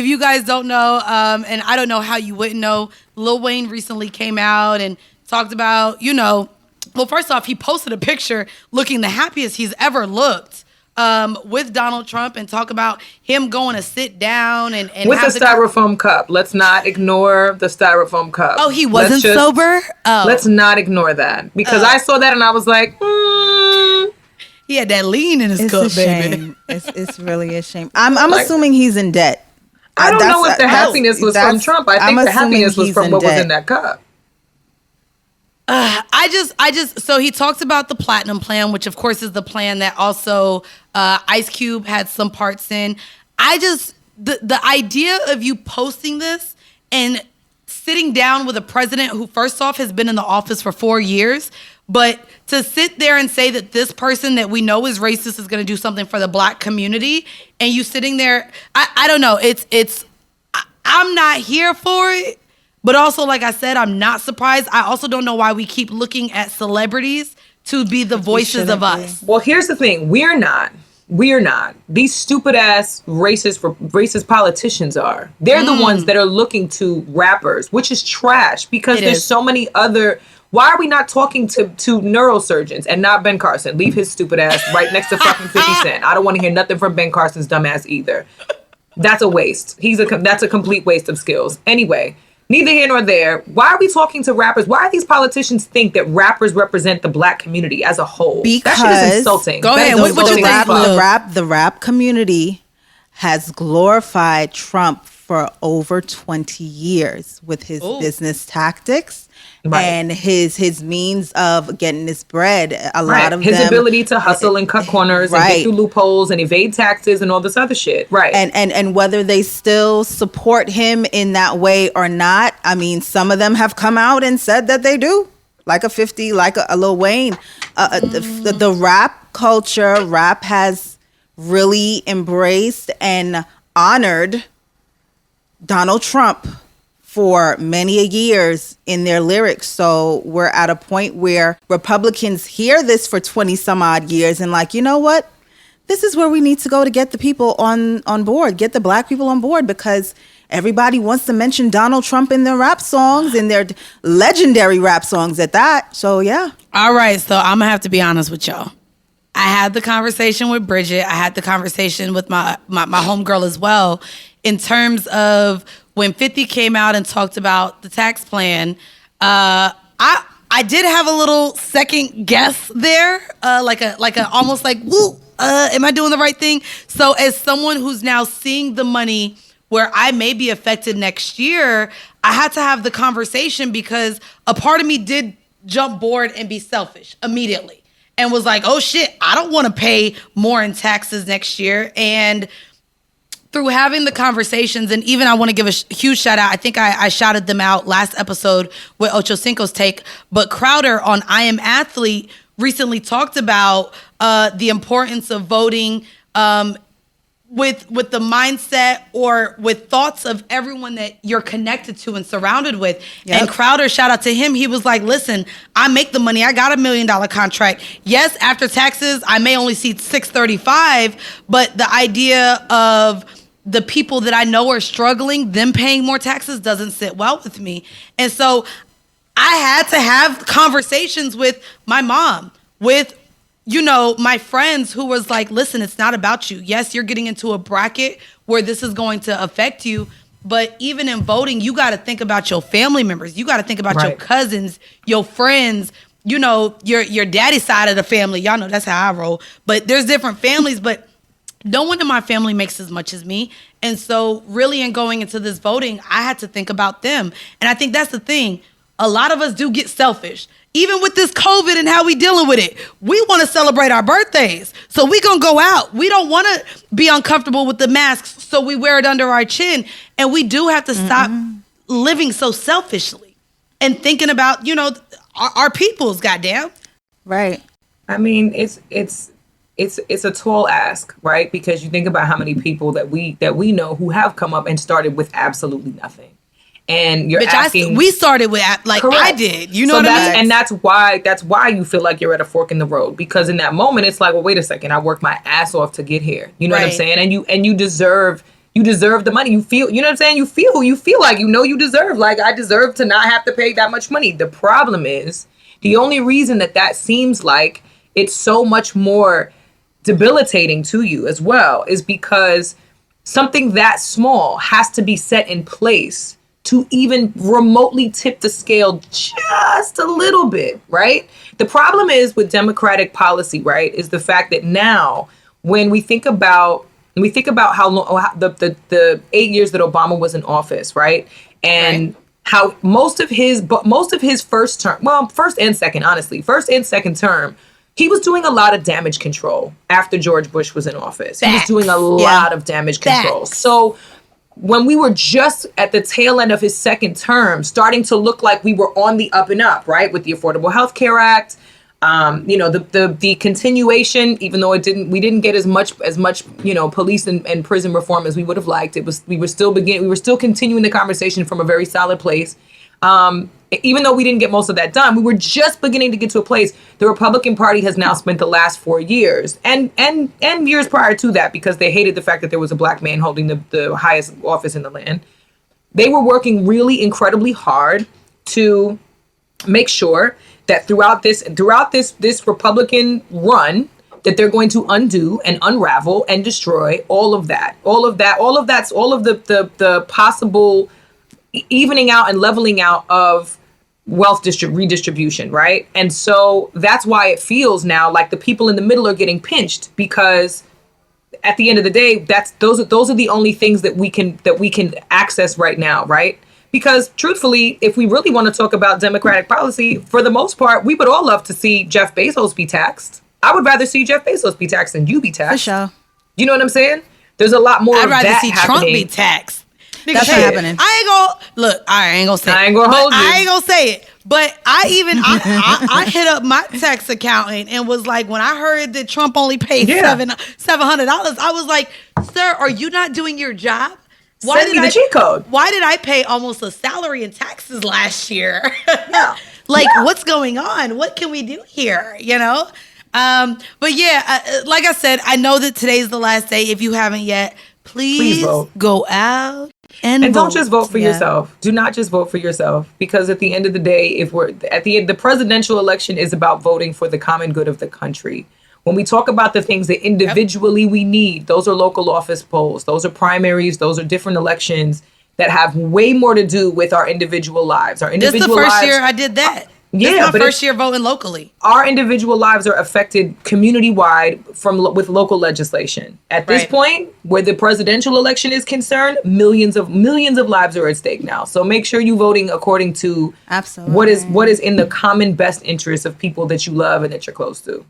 if you guys don't know, and I don't know how you wouldn't know, Lil Wayne recently came out and talked about, well, first off, he posted a picture looking the happiest he's ever looked with Donald Trump, and talk about him going to sit down and with a styrofoam cup. Let's not ignore the styrofoam cup. Oh, he wasn't sober? Oh. Let's not ignore that, because I saw that and I was like, He had that lean in his cup, baby. It's really a shame. I'm assuming he's in debt. I don't know if the happiness was from Trump. I think the happiness was from what was in that cup. So he talks about the platinum plan, which of course is the plan that also Ice Cube had some parts in. The idea of you posting this and sitting down with a president who, first off, has been in the office for 4 years, but to sit there and say that this person that we know is racist is going to do something for the black community, and you sitting there, I don't know. I'm not here for it. But also, like I said, I'm not surprised. I also don't know why we keep looking at celebrities to be the voices of us. Well, here's the thing. We're not. These stupid ass racist politicians are. They're the ones that are looking to rappers, which is trash, because there's so many other. Why are we not talking to neurosurgeons and not Ben Carson? Leave his stupid ass right next to fucking 50 Cent. I don't want to hear nothing from Ben Carson's dumb ass either. That's a waste. That's a complete waste of skills. Anyway. Neither here nor there. Why are we talking to rappers? Why do these politicians think that rappers represent the black community as a whole? Because that shit is insulting. Go ahead. What you think? The rap community has glorified Trump for over 20 years with his business tactics. Right. And his means of getting his bread. A lot of his them, ability to hustle and cut corners and get through loopholes and evade taxes and all this other shit. Right. And whether they still support him in that way or not, I mean, some of them have come out and said that they do. Like a 50, like a Lil Wayne. The rap culture, rap has really embraced and honored Donald Trump for many years in their lyrics. So we're at a point where Republicans hear this for 20 some odd years and like, you know what? This is where we need to go to get the people on board, get the black people on board, because everybody wants to mention Donald Trump in their rap songs, in their legendary rap songs at that. So yeah. All right. So I'm gonna have to be honest with y'all. I had the conversation with Bridget. I had the conversation with my homegirl as well, in terms of when 50 came out and talked about the tax plan. I did have a little second guess there, like a almost like, woo, am I doing the right thing? So as someone who's now seeing the money where I may be affected next year, I had to have the conversation, because a part of me did jump board and be selfish immediately and was like, oh shit, I don't want to pay more in taxes next year. And through having the conversations, and even I want to give a huge shout out. I think I shouted them out last episode with Ocho Cinco's take, but Crowder on I Am Athlete recently talked about the importance of voting with the mindset or with thoughts of everyone that you're connected to and surrounded with. Yep. And Crowder, shout out to him. He was like, listen, I make the money. I got $1 million contract. Yes, after taxes, I may only see 635, but the idea of the people that I know are struggling, them paying more taxes doesn't sit well with me. And so I had to have conversations with my mom, with, my friends, who was like, listen, it's not about you. Yes, you're getting into a bracket where this is going to affect you. But even in voting, you got to think about your family members. You got to think about your cousins, your friends, your daddy's side of the family. Y'all know that's how I roll. But there's different families, but no one in my family makes as much as me. And so really in going into this voting, I had to think about them. And I think that's the thing. A lot of us do get selfish. Even with this COVID and how we dealing with it, we want to celebrate our birthdays. So we going to go out. We don't want to be uncomfortable with the masks, so we wear it under our chin. And we do have to stop living so selfishly and thinking about, our peoples, goddamn. Right. I mean, it's a tall ask, right? Because you think about how many people that we know who have come up and started with absolutely nothing. And you're asking, we started with correct. I did. You know what I mean? And that's why you feel like you're at a fork in the road, because in that moment it's like, well, wait a second, I worked my ass off to get here. You know what I'm saying? And you deserve You deserve the money. You feel, you know what I'm saying? You feel like, you deserve, like, I deserve to not have to pay that much money. The problem is, the only reason that seems like it's so much more debilitating to you as well is because something that small has to be set in place to even remotely tip the scale just a little bit, right? The problem is with Democratic policy, right, is the fact that now when we think about how long the 8 years that Obama was in office, right? And how most of his first term, well, first and second term, he was doing a lot of damage control after George Bush was in office. He was doing a lot of damage control. So when we were just at the tail end of his second term, starting to look like we were on the up and up, right? With the Affordable Health Care Act, the continuation, even though we didn't get as much, police and prison reform as we would have liked. We were still continuing the conversation from a very solid place. Even though we didn't get most of that done, we were just beginning to get to a place. The Republican Party has now spent the last 4 years and years prior to that, because they hated the fact that there was a black man holding the highest office in the land. They were working really incredibly hard to make sure that throughout this Republican run, that they're going to undo and unravel and destroy all of the possible evening out and leveling out of wealth redistribution, right? And so that's why it feels now like the people in the middle are getting pinched, because at the end of the day, those are the only things that we can access right now, right? Because truthfully, if we really want to talk about Democratic policy, for the most part, we would all love to see Jeff Bezos be taxed. I would rather see Jeff Bezos be taxed than you be taxed. For sure. You know what I'm saying? There's a lot more I'd of rather that see happening. Trump be taxed. That's not happening. I ain't gonna say it. I ain't gonna hold you. I ain't gonna say it. But I hit up my tax accountant and was like, when I heard that Trump only paid $700, I was like, sir, are you not doing your job? Send me the cheat code. Why did I pay almost a salary in taxes last year? What's going on? What can we do here? But like I said, I know that today's the last day. If you haven't yet, please go out and vote. Don't just vote for yourself. Do not just vote for yourself, because at the end of the day, the presidential election is about voting for the common good of the country. When we talk about the things that individually we need, those are local office polls, those are primaries, those are different elections that have way more to do with our individual lives. This is the first year I did that. This is my first year voting locally. Our individual lives are affected community-wide with local legislation. At this point, where the presidential election is concerned, millions of lives are at stake now. So make sure you're voting according to what is in the common best interest of people that you love and that you're close to.